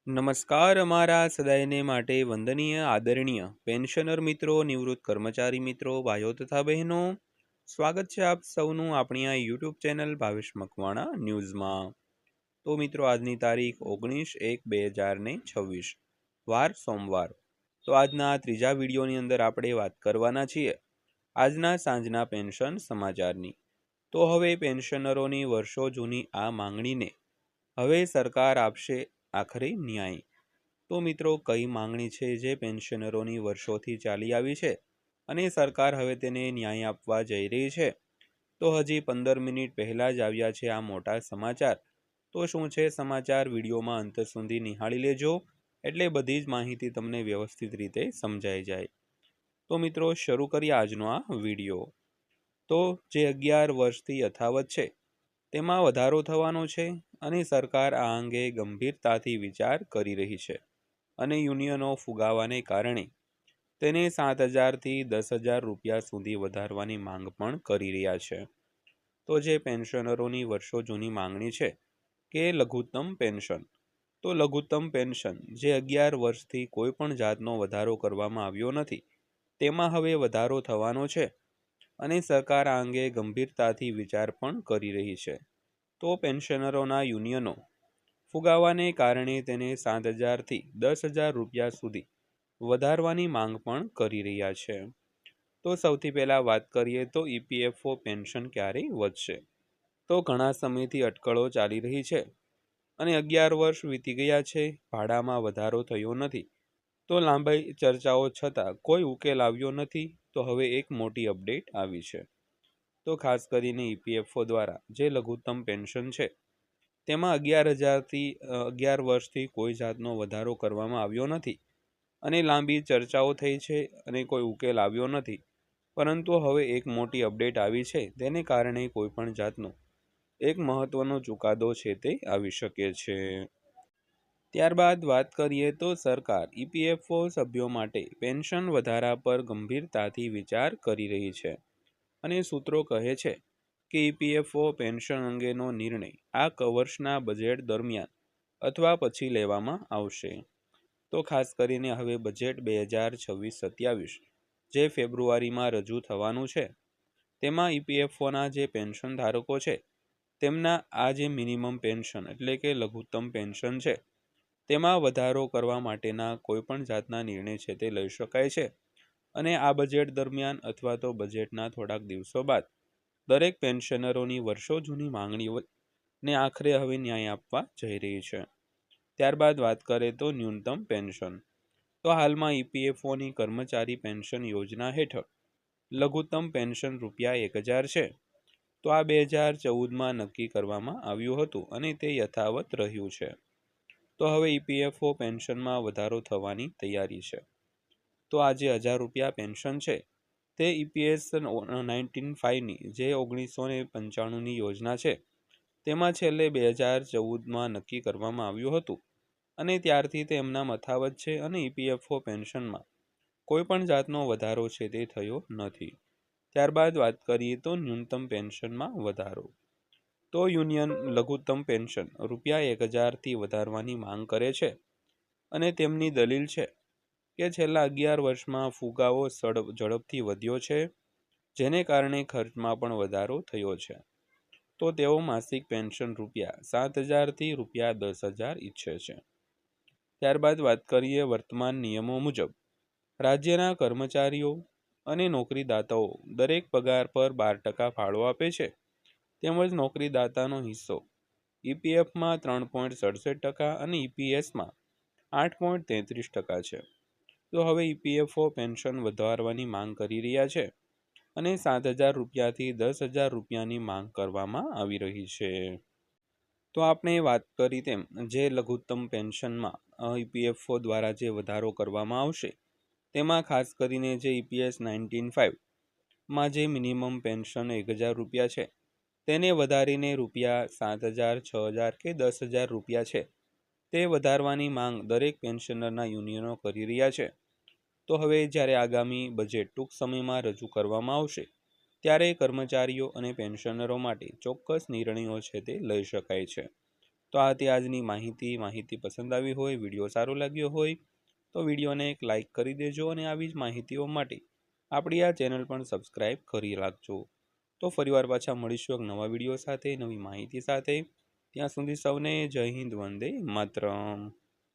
નમસ્કાર અમારા સદાયને માટે વંદનીય આદરણીય પેન્શનર મિત્રો, નિવૃત્ત કર્મચારી મિત્રો, ભાઈઓ તથા બહેનો, સ્વાગત છે આપ સૌનું આપણી આ યુટ્યુબ ચેનલ ભાવેશ મકવાણા ન્યૂઝમાં। તો મિત્રો, આજની તારીખ 19/1/2026, વાર સોમવાર। તો આજના ત્રીજા વિડીયોની અંદર આપણે વાત કરવાના છીએ આજના સાંજના પેન્શન સમાચારની। તો હવે પેન્શનરોની વર્ષો જૂની આ માંગણીને હવે સરકાર આપશે આખરે ન્યાય। તો મિત્રો, કઈ માંગણી છે જે પેન્શનરોની વર્ષોથી ચાલી આવી છે અને સરકાર હવે તેને ન્યાય આપવા જઈ રહી છે? તો હજી 15 મિનિટ પહેલાં જ આવ્યા છે આ મોટા સમાચાર। તો શું છે સમાચાર, વિડીયોમાં અંત સુધી નિહાળી લેજો, એટલે બધી જ માહિતી તમને વ્યવસ્થિત રીતે સમજાઈ જાય। તો મિત્રો, શરૂ કરીએ આજનો આ વિડીયો। તો જે 11 વર્ષથી યથાવત છે તેમાં વધારો થવાનો છે અને સરકાર આ અંગે ગંભીરતાથી વિચાર કરી રહી છે અને યુનિયનો ફુગાવાને કારણે તેને 7,000થી 10,000 રૂપિયા સુધી વધારવાની માંગ પણ કરી રહ્યા છે। તો જે પેન્શનરોની વર્ષો જૂની માંગણી છે કે લઘુત્તમ પેન્શન, તો લઘુત્તમ પેન્શન જે 11 વર્ષથી કોઈ પણ જાતનો વધારો કરવામાં આવ્યો નથી તેમાં હવે વધારો થવાનો છે અને સરકાર આ અંગે ગંભીરતાથી વિચાર પણ કરી રહી છે। તો પેન્શનરોના યુનિયનો ફુગાવાને કારણે તેને 7,000થી 10,000 રૂપિયા સુધી વધારવાની માંગ પણ કરી રહ્યા છે। તો સૌથી પહેલાં વાત કરીએ તો ઈપીએફઓ પેન્શન ક્યારે વધશે? તો ઘણા સમયથી અટકળો ચાલી રહી છે અને 11 વર્ષ વીતી ગયા છે, ભાડામાં વધારો થયો નથી। તો લાંબી ચર્ચાઓ છતાં કોઈ ઉકેલ આવ્યો નથી। તો હવે એક મોટી અપડેટ આવી છે। તો ખાસ કરીને ઈપીએફઓ દ્વારા જે લઘુત્તમ પેન્શન છે તેમાં 11 વર્ષથી કોઈ જાતનો વધારો કરવામાં આવ્યો નથી અને લાંબી ચર્ચાઓ થઈ છે અને કોઈ ઉકેલ આવ્યો નથી। પરંતુ હવે એક મોટી અપડેટ આવી છે, તેને કારણે કોઈ પણ જાતનો એક મહત્વનો ચુકાદો છે તે આવી શકે છે। ત્યારબાદ વાત કરીએ તો સરકાર ઈપીએફઓ સભ્યો માટે પેન્શન વધારા પર ગંભીરતાથી વિચાર કરી રહી છે અને સૂત્રો કહે છે કે ઈપીએફઓ પેન્શન અંગેનો નિર્ણય આ વર્ષના બજેટ દરમિયાન અથવા પછી લેવામાં આવશે। તો ખાસ કરીને હવે બજેટ 2026-27 જે ફેબ્રુઆરીમાં રજૂ થવાનું છે તેમાં ઈપીએફઓના જે પેન્શન ધારકો છે તેમના આ જે મિનિમમ પેન્શન એટલે કે લઘુત્તમ પેન્શન છે તેમાં વધારો કરવા માટેના કોઈ પણ જાતના નિર્ણય છે તે લઈ શકાય છે અને આ બજેટ દરમિયાન અથવા તો બજેટના થોડાક દિવસો બાદ દરેક પેન્શનરોની વર્ષો જૂની માંગણીઓને આખરે હવે ન્યાય આપવા જઈ રહી છે। ત્યારબાદ વાત કરીએ તો ન્યૂનતમ પેન્શન। તો હાલમાં ઈપીએફઓની કર્મચારી પેન્શન યોજના હેઠળ લઘુત્તમ પેન્શન ₹1,000 છે। તો આ 2014માં નક્કી કરવામાં આવ્યું હતું અને તે યથાવત રહ્યું છે। તો હવે ઈપીએફઓ પેન્શનમાં વધારો થવાની તૈયારી છે। તો આ જે ₹1,000 પેન્શન છે તે ઈપીએસ 1995ની જે 1995ની યોજના છે તેમાં છેલ્લે 2014માં નક્કી કરવામાં આવ્યું હતું અને ત્યારથી તે એમના મથાવત છે અને ઈપીએફઓ પેન્શનમાં કોઈ પણ જાતનો વધારો છે તે થયો નથી। ત્યારબાદ વાત કરીએ તો ન્યૂનતમ પેન્શનમાં વધારો। તો યુનિયન લઘુત્તમ પેન્શન ₹1,000થી વધારવાની માંગ કરે છે અને તેમની દલીલ છે કે છેલ્લા 11 વર્ષમાં ફુગાવો ઝડપથી વધ્યો છે, જેને કારણે ખર્ચમાં પણ વધારો થયો છે। તો તેઓ માસિક પેન્શન ₹7,000થી ₹10,000 ઈચ્છે છે। ત્યારબાદ વાત કરીએ વર્તમાન નિયમો મુજબ રાજ્યના કર્મચારીઓ અને નોકરીદાતાઓ દરેક પગાર પર 12% ફાળો આપે છે, તેમજ નોકરીદાતાનો હિસ્સો ઈપીએફમાં 3.67% અને ઈપીએસમાં 8.33% છે। તો હવે ઈપીએફઓ પેન્શન વધારવાની માંગ કરી રહ્યા છે અને 7,000 રૂપિયાથી 10,000 રૂપિયાની માંગ કરવામાં આવી રહી છે। તો આપણે વાત કરી તેમ જે લઘુત્તમ પેન્શનમાં ઈપીએફઓ દ્વારા જે વધારો કરવામાં આવશે તેમાં ખાસ કરીને જે ઈપીએસ 1995માં જે મિનિમમ પેન્શન ₹1,000 છે તેને વધારીને ₹7,000, 6,000 કે 10,000 રૂપિયા છે તે વધારવાની માંગ દરેક પેન્શનરના યુનિયનો કરી રહ્યા છે। તો હવે જ્યારે આગામી બજેટ ટૂંક સમયમાં રજૂ કરવામાં આવશે ત્યારે કર્મચારીઓ અને પેન્શનરો માટે ચોક્કસ નિર્ણયો છે તે લઈ શકાય છે। તો આ હતી આજની માહિતી પસંદ આવી હોય, વિડીયો સારો લાગ્યો હોય તો વિડીયોને એક લાઇક કરી દેજો અને આવી જ માહિતીઓ માટે આપણી આ ચેનલ પણ સબસ્ક્રાઈબ કરી રાખજો। તો ફરીવાર પાછા મળીશું એક નવા વિડીયો સાથે, નવી માહિતી સાથે। ત્યાં સુધી સૌને જય હિન્દ, વંદે માતરમ।